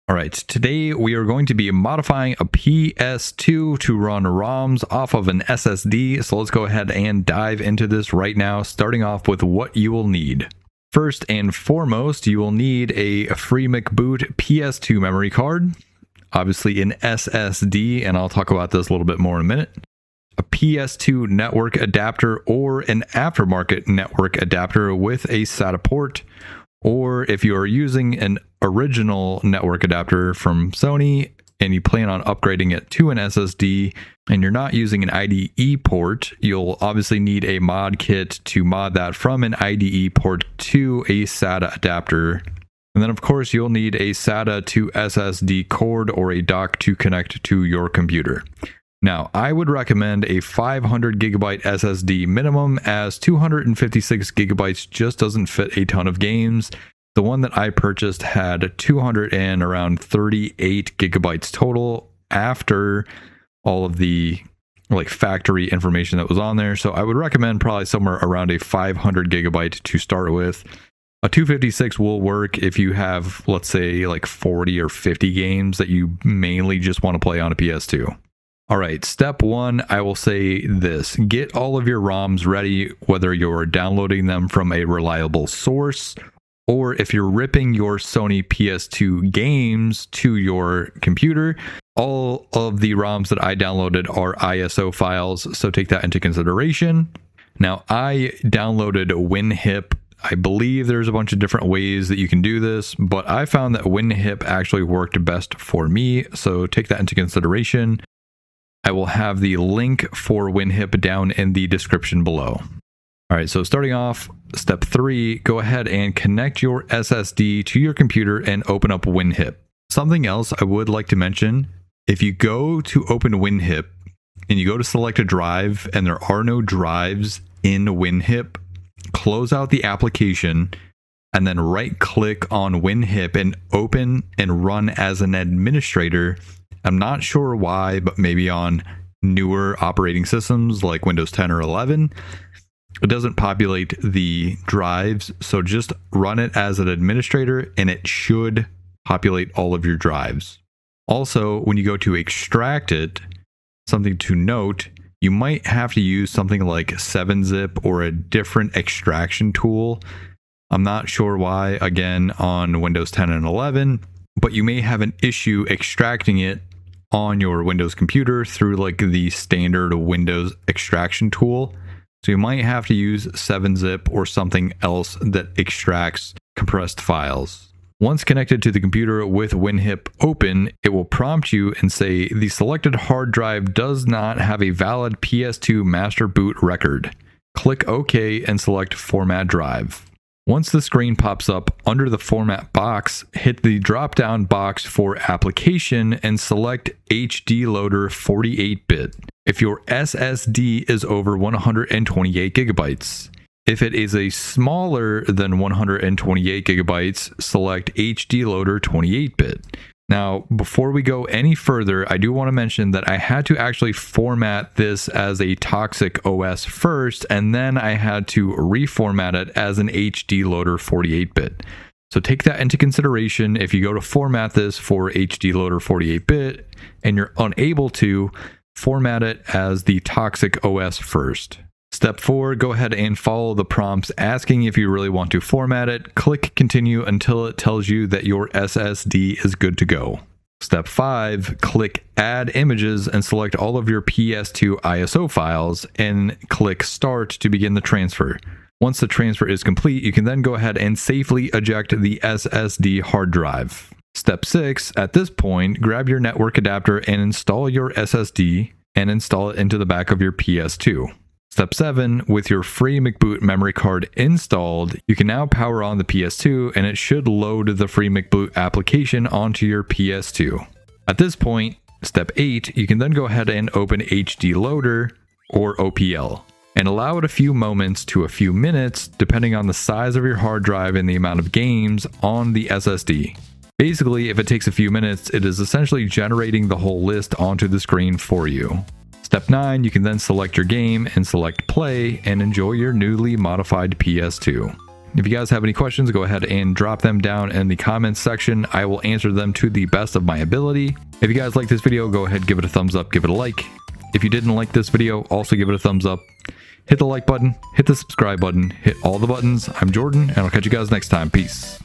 All right, today we are going to be modifying a PS2 to run ROMs off of an SSD. So let's go ahead and dive into this right now, starting off with what you will need. First and foremost, you will need a FreeMcBoot PS2 memory card, obviously an SSD, and I'll talk about this a little bit more in a minute. A PS2 Network adapter or an aftermarket network adapter with a Sata Port, or if you are using an original network adapter from Sony and you plan on upgrading it to an SSD and you're not using an IDE port, you'll obviously need a mod kit to mod that from an IDE port to a SATA adapter. And then of course you'll need a SATA to SSD cord or a dock to connect to your computer. Now, I would recommend a 500 gigabyte SSD minimum, as 256 gigabytes just doesn't fit a ton of games. The one that I purchased had 238 gigabytes total after all of the factory information that was on there. So I would recommend probably somewhere around a 500 gigabyte to start with. A 256 will work if you have, let's say, like 40 or 50 games that you mainly just want to play on a PS2. All right, step one, I will say this. Get all of your ROMs ready, whether you're downloading them from a reliable source or if you're ripping your Sony PS2 games to your computer. All of the ROMs that I downloaded are ISO files, so take that into consideration. Now, I downloaded WinHip. I believe there's a bunch of different ways that you can do this, but I found that WinHip actually worked best for me, so take that into consideration. I will have the link for WinHip down in the description below. All right, so starting off, step 3, go ahead and connect your SSD to your computer and open up WinHip. Something else I would like to mention, if you go to open WinHip and you go to select a drive and there are no drives in WinHip, close out the application and then right click on WinHip and open and run as an administrator. I'm not sure why, but maybe on newer operating systems like Windows 10 or 11, it doesn't populate the drives. So just run it as an administrator and it should populate all of your drives. Also, when you go to extract it, something to note, you might have to use something like 7-zip or a different extraction tool. I'm not sure why, again, on Windows 10 and 11, but you may have an issue extracting it on your Windows computer through the standard Windows extraction tool. So you might have to use 7-zip or something else that extracts compressed files. Once connected to the computer with WinHip open, it will prompt you and say the selected hard drive does not have a valid PS2 master boot record. Click OK and select Format Drive. Once the screen pops up under the format box, hit the drop-down box for application and select HD Loader 48-bit if your SSD is over 128 gigabytes. If it is a smaller than 128 gigabytes, select HD Loader 28-bit. Now, before we go any further, I do want to mention that I had to actually format this as a toxic OS first, and then I had to reformat it as an HD Loader 48-bit. So take that into consideration if you go to format this for HD Loader 48-bit and you're unable to, format it as the toxic OS first. Step 4, go ahead and follow the prompts asking if you really want to format it. Click continue until it tells you that your SSD is good to go. Step 5, click add images and select all of your PS2 ISO files and click start to begin the transfer. Once the transfer is complete, you can then go ahead and safely eject the SSD hard drive. Step 6, at this point, grab your network adapter and install your SSD and install it into the back of your PS2. Step 7, with your FreeMcBoot memory card installed, you can now power on the PS2 and it should load the FreeMcBoot application onto your PS2. At this point, step 8, you can then go ahead and open HD Loader or OPL and allow it a few moments to a few minutes depending on the size of your hard drive and the amount of games on the SSD. Basically, if it takes a few minutes, it is essentially generating the whole list onto the screen for you. Step 9, you can then select your game and select play and enjoy your newly modified PS2. If you guys have any questions, go ahead and drop them down in the comments section. I will answer them to the best of my ability. If you guys like this video, go ahead, give it a thumbs up, give it a like. If you didn't like this video, also give it a thumbs up. Hit the like button, hit the subscribe button, hit all the buttons. I'm Jordan, and I'll catch you guys next time. Peace.